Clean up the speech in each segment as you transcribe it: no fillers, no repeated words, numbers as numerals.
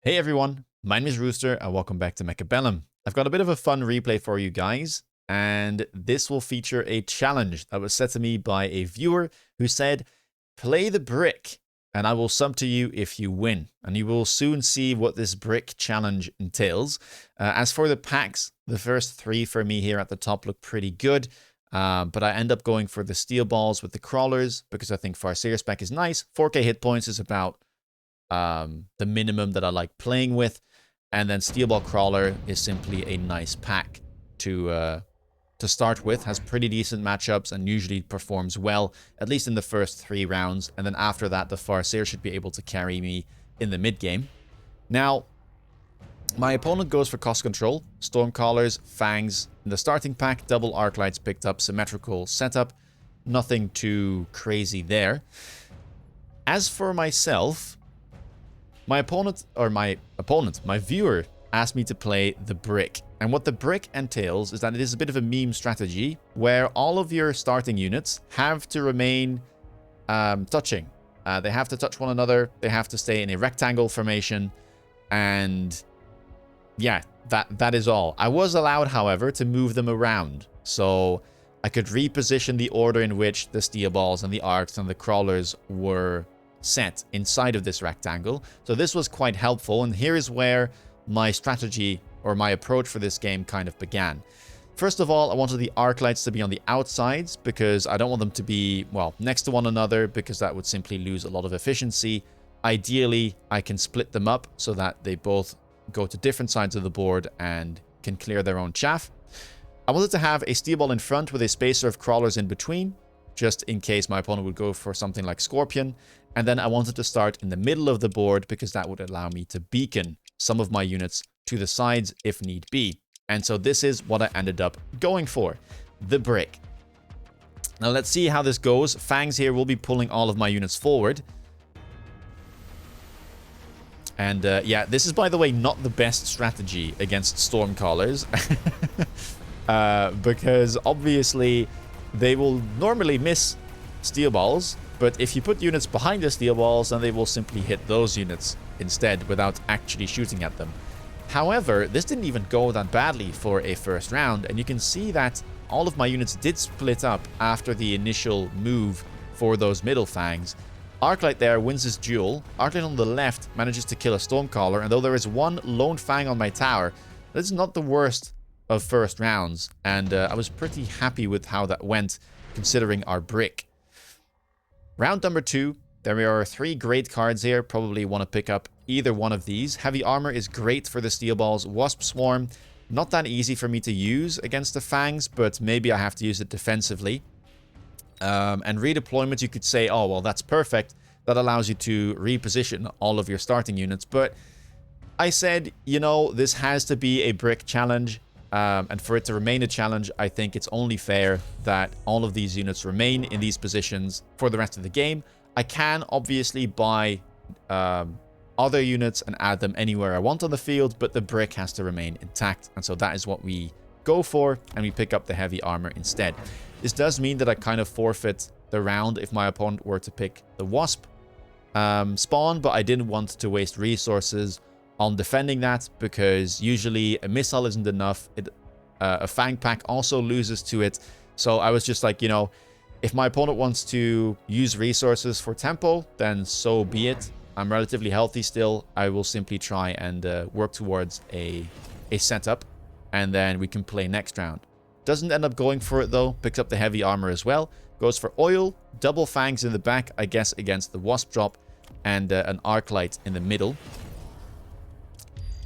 Hey everyone, my name is Rooster and welcome back to Mechabellum. I've got a bit of a fun replay for you guys, and this will feature a challenge that was set to me by a viewer who said, play the brick and I will sub to you if you win. And you will soon see what this brick challenge entails. As for the packs, the first three for me here at the top look pretty good. But I end up going for the steel balls with the crawlers because I think Farseer spec is nice. 4k hit points is about the minimum that I like playing with, and then Steel Ball Crawler is simply a nice pack to start with. Has pretty decent matchups and usually performs well, at least in the first 3 rounds, and then after that the Farseer should be able to carry me in the mid game. Now, my opponent goes for cost control, Stormcallers, Fangs in the starting pack, double arc lights picked up, symmetrical setup, nothing too crazy there. As for myself, my viewer asked me to play the brick. And what the brick entails is that it is a bit of a meme strategy where all of your starting units have to remain touching. They have to touch one another. They have to stay in a rectangle formation. And yeah, that is all. I was allowed, however, to move them around. So I could reposition the order in which the steel balls and the arcs and the crawlers were set inside of this rectangle. So this was quite helpful, and here is where my strategy or my approach for this game kind of began. First of all, I wanted the arc lights to be on the outsides because I don't want them to be, well, next to one another because that would simply lose a lot of efficiency. Ideally, I can split them up so that they both go to different sides of the board and can clear their own chaff. I wanted to have a steel ball in front with a spacer of crawlers in between, just in case my opponent would go for something like Scorpion. And then I wanted to start in the middle of the board because that would allow me to beacon some of my units to the sides if need be. And so this is what I ended up going for, the brick. Now let's see how this goes. Fangs here will be pulling all of my units forward. And yeah, this is, by the way, not the best strategy against Stormcallers. Because obviously they will normally miss steel balls, but if you put units behind the steel balls, then they will simply hit those units instead without actually shooting at them. However, this didn't even go that badly for a first round, and you can see that all of my units did split up after the initial move for those middle fangs. Arclight there wins his duel. Arclight on the left manages to kill a Stormcaller, and though there is one lone fang on my tower, that is not the worst of first rounds, and I was pretty happy with how that went, considering our brick. Round number 2, there are 3 great cards here. Probably want to pick up either one of these. Heavy Armor is great for the steel balls. Wasp Swarm, not that easy for me to use against the Fangs, but maybe I have to use it defensively. And redeployment, you could say, oh, well, that's perfect. That allows you to reposition all of your starting units. But I said, you know, this has to be a brick challenge. And for it to remain a challenge, I think it's only fair that all of these units remain in these positions for the rest of the game. I can obviously buy other units and add them anywhere I want on the field, but the brick has to remain intact. And so that is what we go for, and we pick up the heavy armor instead. This does mean that I kind of forfeit the round if my opponent were to pick the Wasp spawn, but I didn't want to waste resources on defending that, because usually a missile isn't enough. A Fang pack also loses to it. So I was just like, you know, if my opponent wants to use resources for tempo, then so be it. I'm relatively healthy still. I will simply try and work towards a setup, and then we can play next round. Doesn't end up going for it though. Picks up the heavy armor as well. Goes for oil, double fangs in the back, I guess, against the wasp drop, and an arc light in the middle.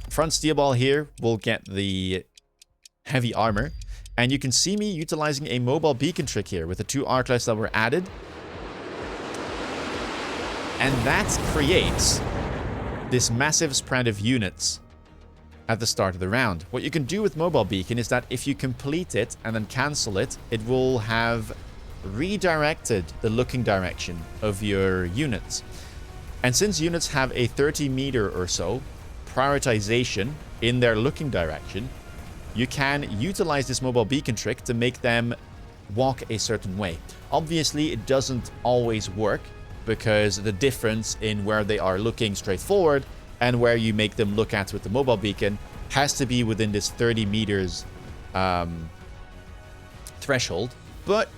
Front steel ball here will get the heavy armor, and you can see me utilizing a mobile beacon trick here with the 2 arc lights that were added, and that creates this massive spread of units at the start of the round. What you can do with mobile beacon is that if you complete it and then cancel it, it will have redirected the looking direction of your units. And since units have a 30 meter or so prioritization in their looking direction, you can utilize this mobile beacon trick to make them walk a certain way. Obviously, it doesn't always work because the difference in where they are looking straight forward and where you make them look at with the mobile beacon has to be within this 30 meters threshold. But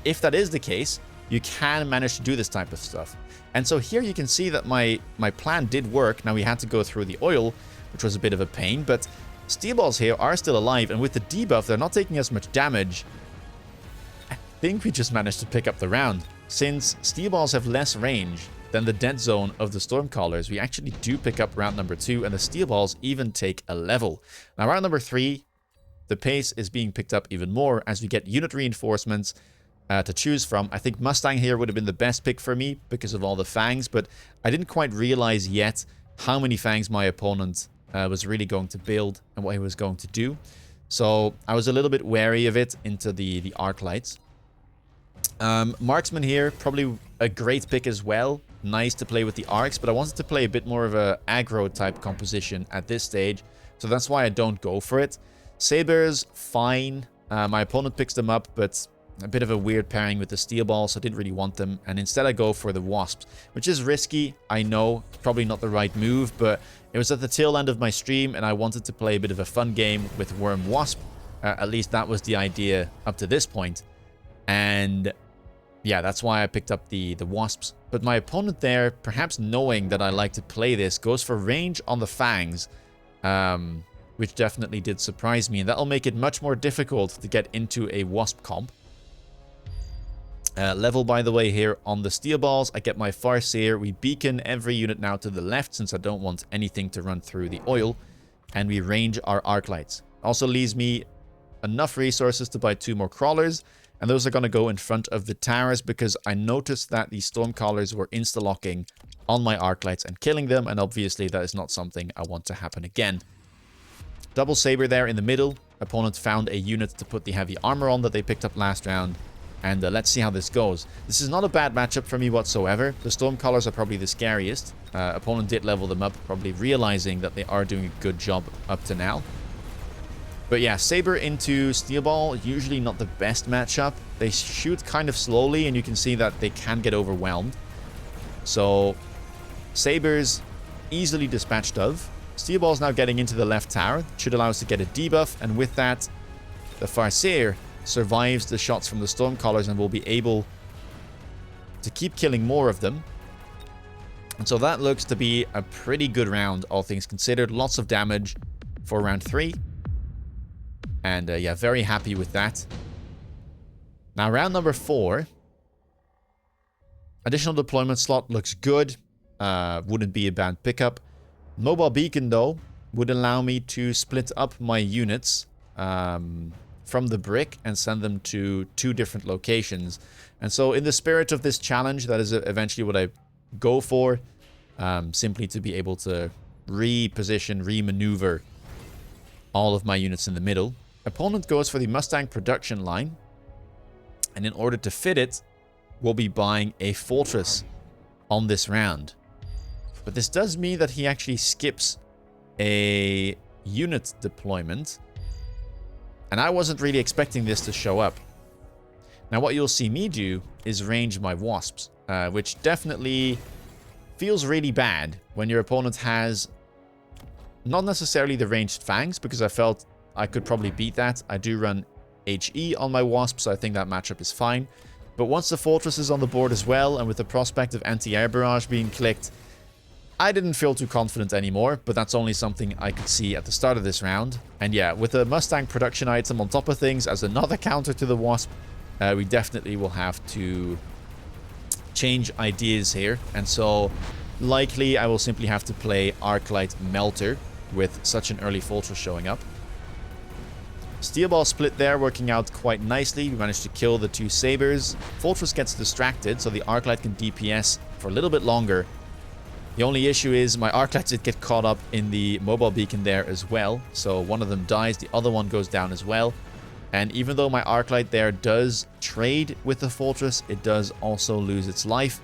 if that is the case, you can manage to do this type of stuff. And so here you can see that my plan did work. Now we had to go through the oil, which was a bit of a pain, but steel balls here are still alive, and with the debuff, they're not taking as much damage. I think we just managed to pick up the round. Since steel balls have less range than the dead zone of the Stormcallers, we actually do pick up round number 2, and the steel balls even take a level. Now round number 3, the pace is being picked up even more as we get unit reinforcements to choose from. I think Mustang here would have been the best pick for me because of all the fangs, but I didn't quite realize yet how many fangs my opponent was really going to build and what he was going to do. So I was a little bit wary of it into the arc lights. Marksman here, probably a great pick as well. Nice to play with the arcs, but I wanted to play a bit more of a aggro type composition at this stage, so that's why I don't go for it. Sabers, fine. My opponent picks them up, but a bit of a weird pairing with the steel ball, so I didn't really want them. And instead I go for the wasps, which is risky. I know, probably not the right move, but it was at the tail end of my stream, and I wanted to play a bit of a fun game with Worm Wasp. At least that was the idea up to this point. And yeah, that's why I picked up the wasps. But my opponent there, perhaps knowing that I like to play this, goes for range on the fangs, which definitely did surprise me. And that'll make it much more difficult to get into a wasp comp. Level, by the way, here on the steel balls. I get my Farseer. We beacon every unit now to the left, since I don't want anything to run through the oil. And we range our arc lights. Also leaves me enough resources to buy 2 more crawlers. And those are going to go in front of the towers, because I noticed that the Stormcallers were insta-locking on my arc lights and killing them. And obviously that is not something I want to happen again. Double Saber there in the middle. Opponent found a unit to put the heavy armor on that they picked up last round. And let's see how this goes. This is not a bad matchup for me whatsoever. The Stormcallers are probably the scariest. Opponent did level them up, probably realizing that they are doing a good job up to now. But yeah, Saber into Steel Ball, usually not the best matchup. They shoot kind of slowly, and you can see that they can get overwhelmed. So, Sabers easily dispatched of. Steel Ball's now getting into the left tower. Should allow us to get a debuff, and with that, the Farseer survives the shots from the Stormcallers and will be able to keep killing more of them. And so that looks to be a pretty good round, all things considered. Lots of damage for round 3. And yeah, very happy with that. Now, round number 4. Additional deployment slot looks good. Wouldn't be a bad pickup. Mobile beacon, though, would allow me to split up my units from the brick and send them to 2 different locations. And so in the spirit of this challenge, that is eventually what I go for. Simply to be able to reposition, remaneuver all of my units in the middle. Opponent goes for the Mustang production line. And in order to fit it, we'll be buying a fortress on this round. But this does mean that he actually skips a unit deployment. And I wasn't really expecting this to show up. Now what you'll see me do is range my wasps, which definitely feels really bad when your opponent has not necessarily the ranged fangs, because I felt I could probably beat that. I do run HE on my wasp, so I think that matchup is fine. But once the fortress is on the board as well, and with the prospect of anti-air barrage being clicked, I didn't feel too confident anymore, but that's only something I could see at the start of this round. And yeah, with the Mustang production item on top of things as another counter to the Wasp, we definitely will have to change ideas here. And so, likely, I will simply have to play Arclight Melter with such an early fortress showing up. Steel Ball split there, working out quite nicely. We managed to kill the 2 Sabers. Fortress gets distracted, so the Arclight can DPS for a little bit longer. The only issue is my Arclights did get caught up in the mobile beacon there as well. So one of them dies, the other one goes down as well. And even though my Arclight there does trade with the fortress, it does also lose its life.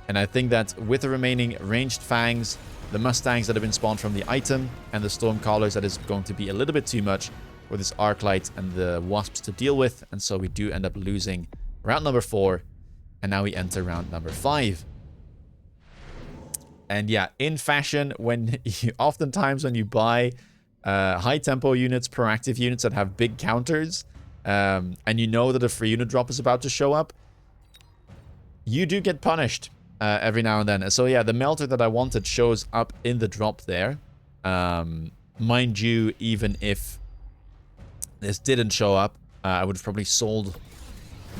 And I think that with the remaining ranged fangs, the Mustangs that have been spawned from the item, and the Stormcallers, that is going to be a little bit too much for this Arclight and the Wasps to deal with. And so we do end up losing round number 4. And now we enter round number 5. And yeah, in fashion, oftentimes when you buy high tempo units, proactive units that have big counters, and you know that a free unit drop is about to show up, you do get punished every now and then. So yeah, the melter that I wanted shows up in the drop there. Mind you, even if this didn't show up, I would have probably sold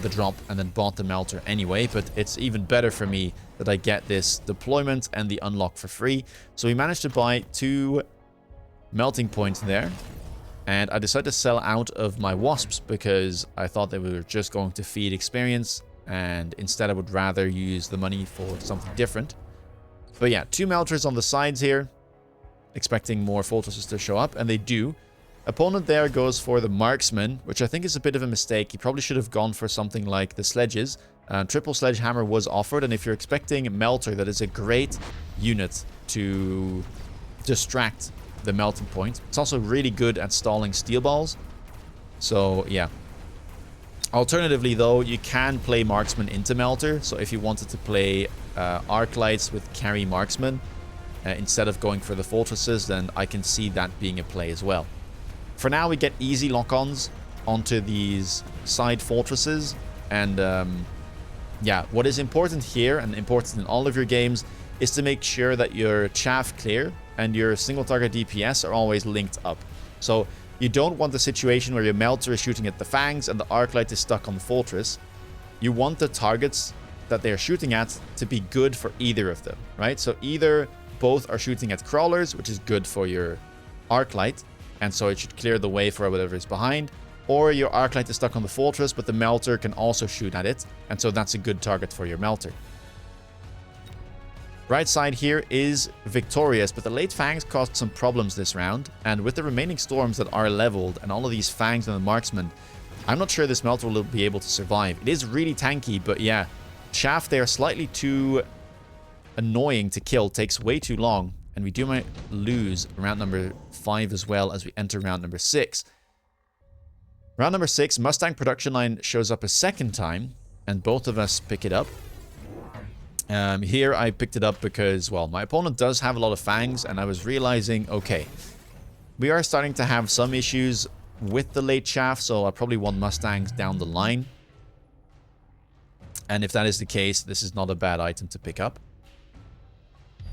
the drop and then bought the melter anyway, but it's even better for me that I get this deployment and the unlock for free. So we managed to buy 2 melting points there, and I decided to sell out of my wasps because I thought they were just going to feed experience, and instead I would rather use the money for something different. But yeah, 2 melters on the sides here, expecting more fortresses to show up, and they do. Opponent there goes for the marksman, which I think is a bit of a mistake. He probably should have gone for something like the sledges. Triple sledgehammer was offered, and if you're expecting melter, that is a great unit to distract the melting point. It's also really good at stalling steel balls. So yeah. Alternatively though, you can play marksman into melter. So if you wanted to play arc lights with carry marksman instead of going for the fortresses, then I can see that being a play as well. For now, we get easy lock-ons onto these side fortresses. And yeah, what is important here and important in all of your games is to make sure that your chaff clear and your single target DPS are always linked up. So you don't want the situation where your melter is shooting at the fangs and the arc light is stuck on the fortress. You want the targets that they're shooting at to be good for either of them, right? So either both are shooting at crawlers, which is good for your arc light, and so it should clear the way for whatever is behind, or your arc light is stuck on the fortress, but the melter can also shoot at it, and so that's a good target for your melter. Right side here is victorious, but the late fangs caused some problems this round, and with the remaining storms that are leveled and all of these fangs and the marksman, I'm not sure this melter will be able to survive. It is really tanky, but yeah, chaff there slightly too annoying to kill, takes way too long, and we do might lose round number 5 as well as we enter round number 6. Round number 6, Mustang production line shows up a second time, and both of us pick it up. Here I picked it up because, well, my opponent does have a lot of fangs, and I was realizing, okay, we are starting to have some issues with the late chaff, so I probably want Mustangs down the line. And if that is the case, this is not a bad item to pick up.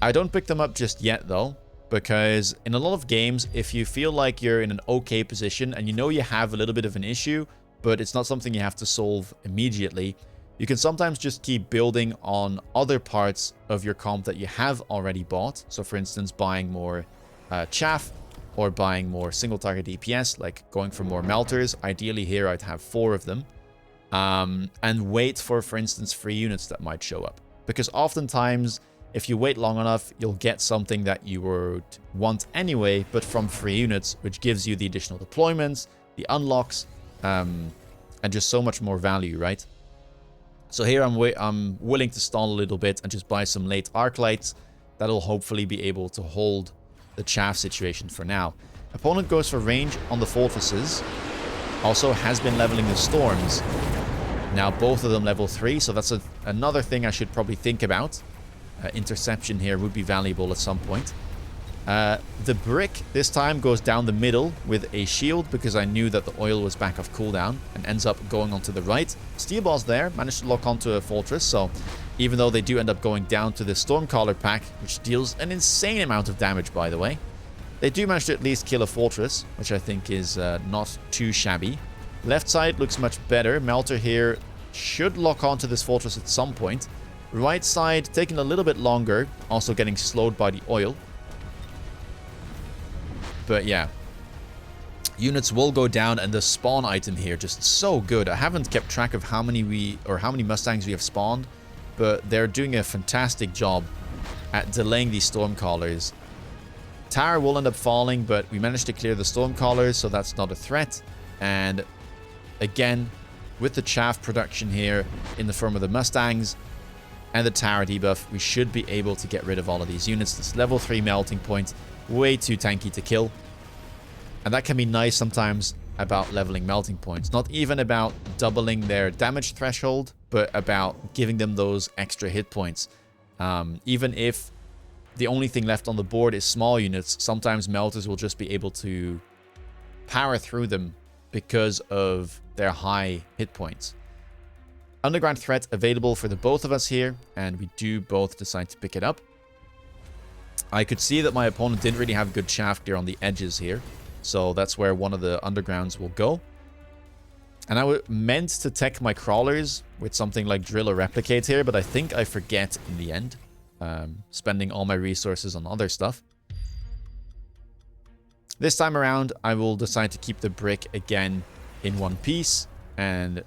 I don't pick them up just yet, though, because in a lot of games, if you feel like you're in an okay position and you know you have a little bit of an issue, but it's not something you have to solve immediately, you can sometimes just keep building on other parts of your comp that you have already bought. So for instance, buying more chaff or buying more single target DPS, like going for more melters. Ideally here I'd have 4 of them. And wait for instance, free units that might show up. Because oftentimes, if you wait long enough, you'll get something that you would want anyway, but from free units, which gives you the additional deployments, the unlocks, and just so much more value, right? So here I'm willing to stall a little bit and just buy some late arc lights. That'll hopefully be able to hold the chaff situation for now. Opponent goes for range on the fortresses. Also has been leveling the storms. Now both of them level 3, so that's another thing I should probably think about. Interception here would be valuable at some point. The brick this time goes down the middle with a shield because I knew that the oil was back off cooldown and ends up going onto the right. Steel balls there managed to lock onto a fortress, so even though they do end up going down to the Stormcaller pack, which deals an insane amount of damage, by the way, they do manage to at least kill a fortress, which I think is not too shabby. Left side looks much better. Melter here should lock onto this fortress at some point. Right side taking a little bit longer, also getting slowed by the oil. But yeah, units will go down, and the spawn item here just so good. I haven't kept track of how many Mustangs we have spawned, but they're doing a fantastic job at delaying these Stormcallers. Tower will end up falling, but we managed to clear the Stormcallers, so that's not a threat. And again, with the chaff production here in the form of the Mustangs and the tower debuff, we should be able to get rid of all of these units. This level 3 melting point, way too tanky to kill. And that can be nice sometimes about leveling melting points. Not even about doubling their damage threshold, but about giving them those extra hit points. Even if the only thing left on the board is small units, sometimes melters will just be able to power through them because of their high hit points. Underground threat available for the both of us here, and we do both decide to pick it up. I could see that my opponent didn't really have good chaff clear on the edges here, so that's where one of the undergrounds will go. And I meant to tech my crawlers with something like drill or replicate here, but I think I forget in the end, spending all my resources on other stuff. This time around, I will decide to keep the brick again in one piece and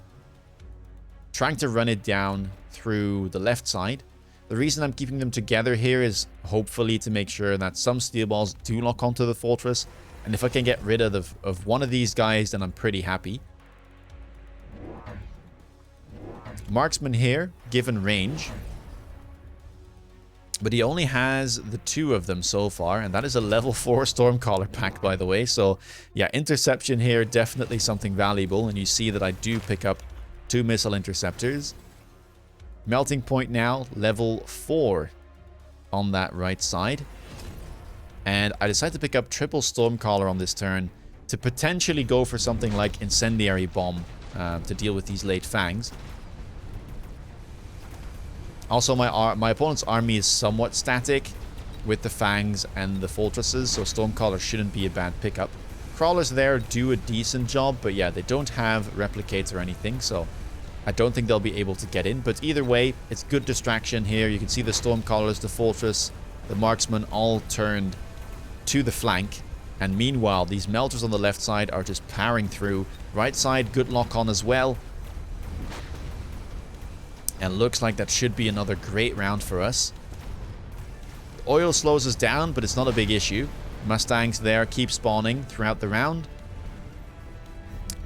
trying to run it down through the left side. The reason I'm keeping them together here is hopefully to make sure that some steel balls do lock onto the fortress. And if I can get rid of one of these guys, then I'm pretty happy. Marksman here, given range. But he only has the 2 of them so far, and that is a level 4 Stormcaller pack, by the way. So, yeah, interception here, definitely something valuable. And you see that I do pick up 2 missile interceptors. Melting point now, level 4 on that right side. And I decided to pick up triple Stormcaller on this turn to potentially go for something like Incendiary Bomb to deal with these late fangs. Also, my opponent's army is somewhat static with the fangs and the fortresses, so Stormcaller shouldn't be a bad pickup. Crawlers there do a decent job, but yeah, they don't have replicates or anything, so I don't think they'll be able to get in. But either way, it's good distraction here. You can see the Stormcallers, the fortress, the marksman all turned to the flank. And meanwhile, these melters on the left side are just powering through. Right side, good lock on as well. And looks like that should be another great round for us. The oil slows us down, but it's not a big issue. Mustangs there keep spawning throughout the round.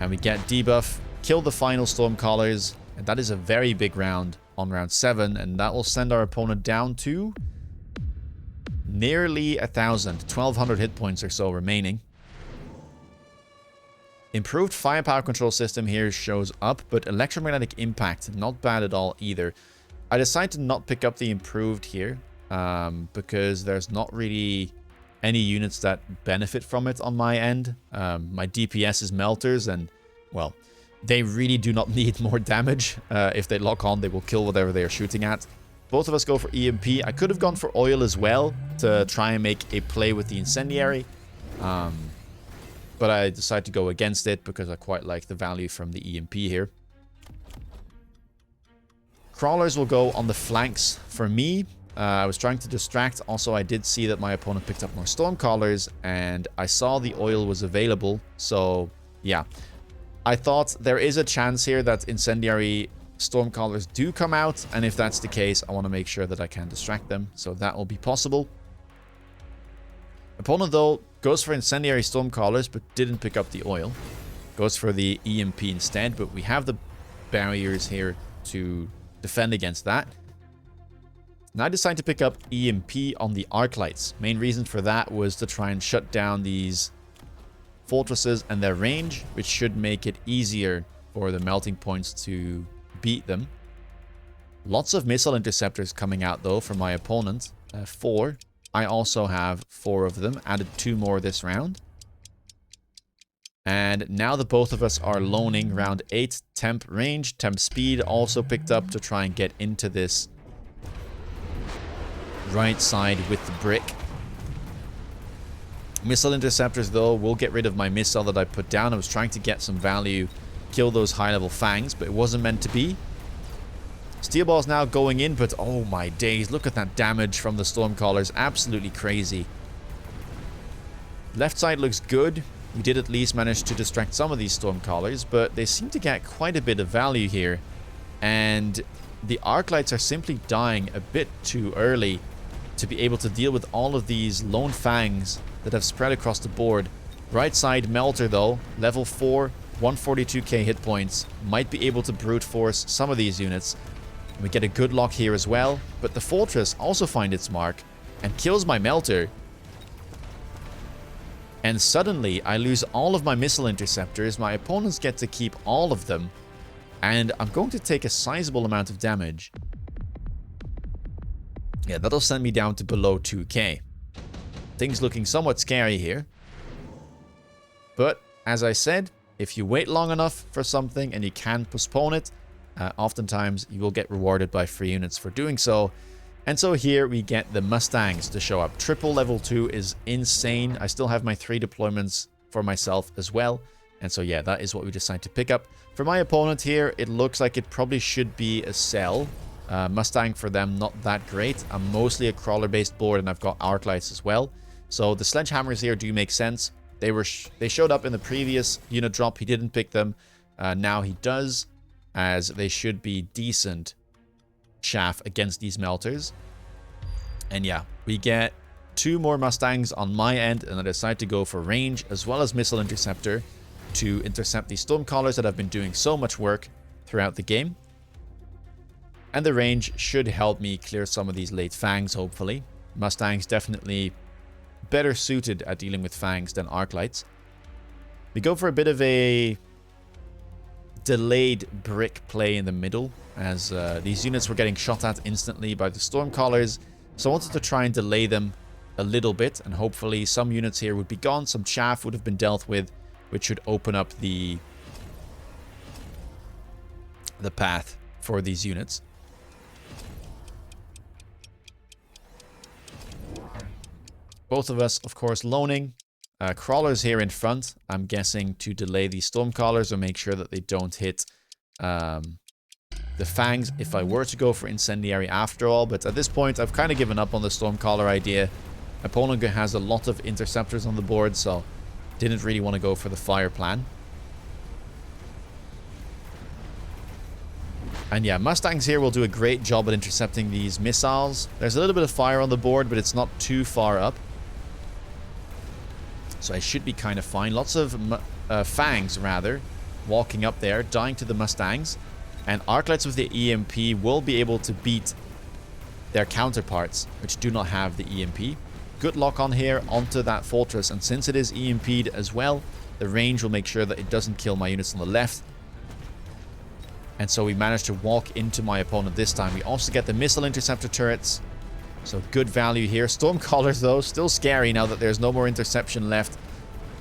And we get debuff, kill the final Stormcallers, and that is a very big round on round 7, and that will send our opponent down to nearly 1,000, 1,200 hit points or so remaining. Improved firepower control system here shows up, but electromagnetic impact, not bad at all either. I decided to not pick up the improved here, because there's not really any units that benefit from it on my end. My DPS is melters, and, well, they really do not need more damage. If they lock on, they will kill whatever they are shooting at. Both of us go for EMP. I could have gone for oil as well to try and make a play with the incendiary. But I decided to go against it because I quite like the value from the EMP here. Crawlers will go on the flanks for me. I was trying to distract. Also, I did see that my opponent picked up more Stormcallers, and I saw the oil was available. So, yeah. I thought there is a chance here that Incendiary Stormcallers do come out, and if that's the case, I want to make sure that I can distract them. So that will be possible. Opponent, though, goes for Incendiary Stormcallers, but didn't pick up the oil. Goes for the EMP instead, but we have the barriers here to defend against that. Now I decided to pick up EMP on the arc lights. Main reason for that was to try and shut down these fortresses and their range, which should make it easier for the melting points to beat them. Lots of missile interceptors coming out, though, from my opponent. 4. I also have 4 of them. Added 2 more this round. And now the both of us are loaning round 8. Temp range, temp speed also picked up to try and get into this right side with the brick. Missile interceptors, though, will get rid of my missile that I put down. I was trying to get some value, kill those high-level fangs, but it wasn't meant to be. Steel ball's now going in, but oh my days, look at that damage from the Stormcallers. Absolutely crazy. Left side looks good. We did at least manage to distract some of these Stormcallers, but they seem to get quite a bit of value here. And the arc lights are simply dying a bit too early to be able to deal with all of these lone fangs that have spread across the board. Right side melter, though, level 4, 142k hit points, might be able to brute force some of these units. We get a good lock here as well, but the fortress also finds its mark and kills my melter. And suddenly I lose all of my missile interceptors. My opponents get to keep all of them, and I'm going to take a sizable amount of damage. Yeah, that'll send me down to below 2k. Things looking somewhat scary here. But, as I said, if you wait long enough for something and you can postpone it, oftentimes you will get rewarded by free units for doing so. And so here we get the Mustangs to show up. Triple level 2 is insane. I still have my 3 deployments for myself as well. And so yeah, that is what we decide to pick up. For my opponent here, it looks like it probably should be a sell. Mustang for them, not that great. I'm mostly a crawler-based board and I've got arc lights as well. So the sledgehammers here do make sense. They showed up in the previous unit drop. He didn't pick them. Now he does, as they should be decent chaff against these melters. And yeah, we get 2 more Mustangs on my end, and I decide to go for range as well as missile interceptor to intercept these stormcallers that have been doing so much work throughout the game. And the range should help me clear some of these late fangs, hopefully. Mustangs definitely better suited at dealing with fangs than arc lights. We go for a bit of a delayed brick play in the middle, as these units were getting shot at instantly by the stormcallers. So I wanted to try and delay them a little bit, and hopefully some units here would be gone, some chaff would have been dealt with, which should open up the path for these units. Both of us, of course, loaning. Crawlers here in front, I'm guessing to delay these stormcallers or make sure that they don't hit the fangs if I were to go for incendiary after all. But at this point, I've kind of given up on the stormcaller idea. Opponent has a lot of interceptors on the board, so didn't really want to go for the fire plan. And yeah, Mustangs here will do a great job at intercepting these missiles. There's a little bit of fire on the board, but it's not too far up. So I should be kind of fine. Lots of fangs, rather, walking up there, dying to the Mustangs. And arclights with the EMP will be able to beat their counterparts, which do not have the EMP. Good lock on here onto that fortress. And since it is EMP'd as well, the range will make sure that it doesn't kill my units on the left. And so we managed to walk into my opponent this time. We also get the missile interceptor turrets. So good value here. Stormcallers, though, still scary now that there's no more interception left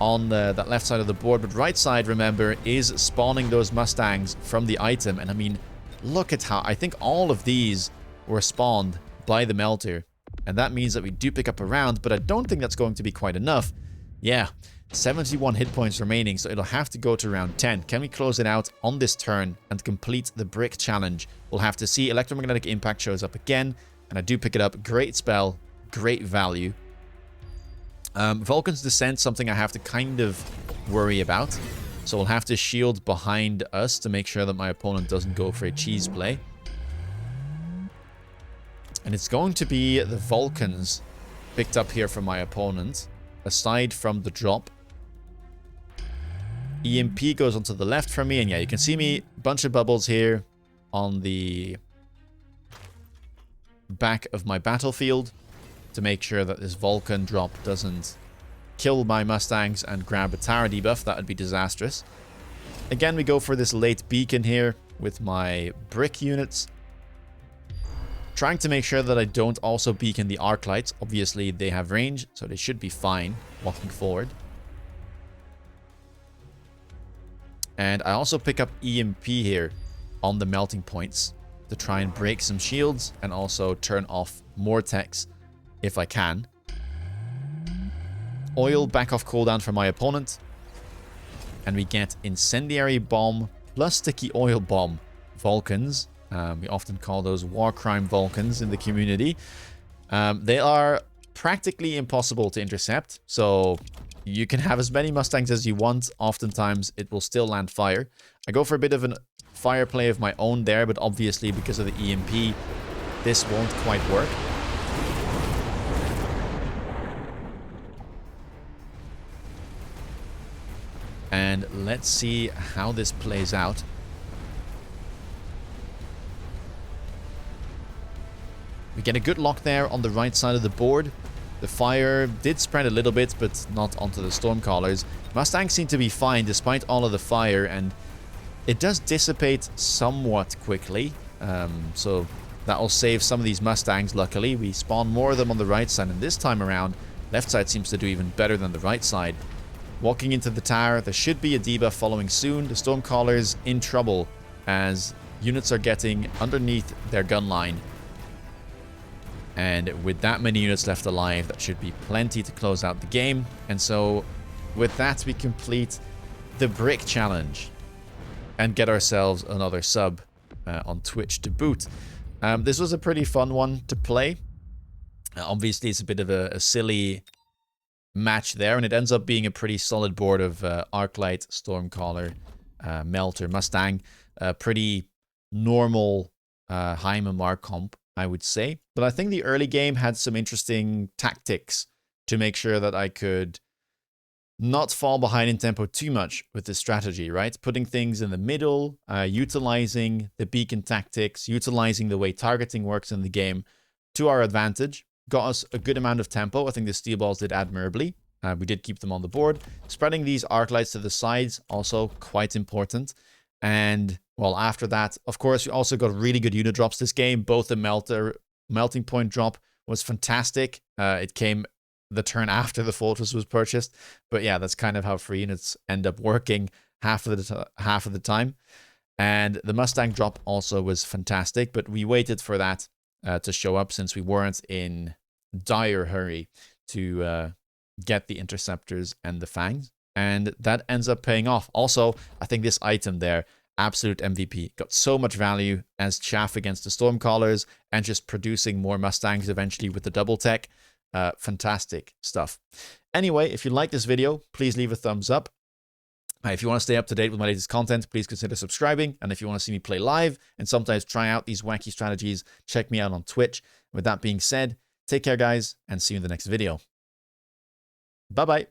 on that left side of the board. But right side, remember, is spawning those Mustangs from the item. And I mean, look at how... I think all of these were spawned by the melter. And that means that we do pick up a round, but I don't think that's going to be quite enough. Yeah, 71 hit points remaining, so it'll have to go to round 10. Can we close it out on this turn and complete the brick challenge? We'll have to see. Electromagnetic impact shows up again, and I do pick it up. Great spell, great value. Vulcan's Descent, something I have to kind of worry about. So we'll have to shield behind us to make sure that my opponent doesn't go for a cheese play. And it's going to be the Vulcans picked up here from my opponent, aside from the drop. EMP goes onto the left from me, and yeah, you can see me, bunch of bubbles here on the back of my battlefield to make sure that this Vulcan drop doesn't kill my Mustangs and grab a tower debuff. That would be disastrous. Again, we go for this late beacon here with my brick units, trying to make sure that I don't also beacon the arc lights. Obviously, they have range, so they should be fine walking forward. And I also pick up EMP here on the melting points to try and break some shields and also turn off more techs if I can. Oil back off cooldown for my opponent. And we get Incendiary Bomb plus Sticky Oil Bomb Vulcans. We often call those war crime Vulcans in the community. They are practically impossible to intercept, so you can have as many Mustangs as you want. Oftentimes, it will still land fire. I go for a bit of a fire play of my own there, but obviously, because of the EMP, this won't quite work. And let's see how this plays out. We get a good lock there on the right side of the board. The fire did spread a little bit, but not onto the Stormcallers. Mustangs seem to be fine despite all of the fire, and it does dissipate somewhat quickly. So That will save some of these Mustangs, luckily. We spawn more of them on the right side, and this time around, left side seems to do even better than the right side. Walking into the tower, there should be a debuff following soon. The Stormcaller's in trouble as units are getting underneath their gun line. And with that many units left alive, that should be plenty to close out the game. And so with that, we complete the brick challenge and get ourselves another sub on Twitch to boot. This was a pretty fun one to play. Obviously, it's a bit of a silly match there, and it ends up being a pretty solid board of Arclight, Stormcaller, Melter, Mustang. Pretty normal high MMR comp, I would say. But I think the early game had some interesting tactics to make sure that I could not fall behind in tempo too much with this strategy, right? Putting things in the middle, utilizing the beacon tactics, utilizing the way targeting works in the game to our advantage. Got us a good amount of tempo. I think the steel balls did admirably. We did keep them on the board. Spreading these arc lights to the sides, also quite important. And, well, after that, of course, we also got really good unit drops this game. Both the melting point drop was fantastic. It came the turn after the fortress was purchased. But yeah, that's kind of how free units end up working half of the time. And the Mustang drop also was fantastic, but we waited for that to show up since we weren't in dire hurry to get the interceptors and the fangs. And that ends up paying off. Also, I think this item there, absolute MVP, got so much value as chaff against the Stormcallers and just producing more Mustangs eventually with the double tech. Fantastic stuff. Anyway, if you like this video, please leave a thumbs up. If you want to stay up to date with my latest content, please consider subscribing. And if you want to see me play live and sometimes try out these wacky strategies, check me out on Twitch. With that being said, take care, guys, and see you in the next video. Bye-bye.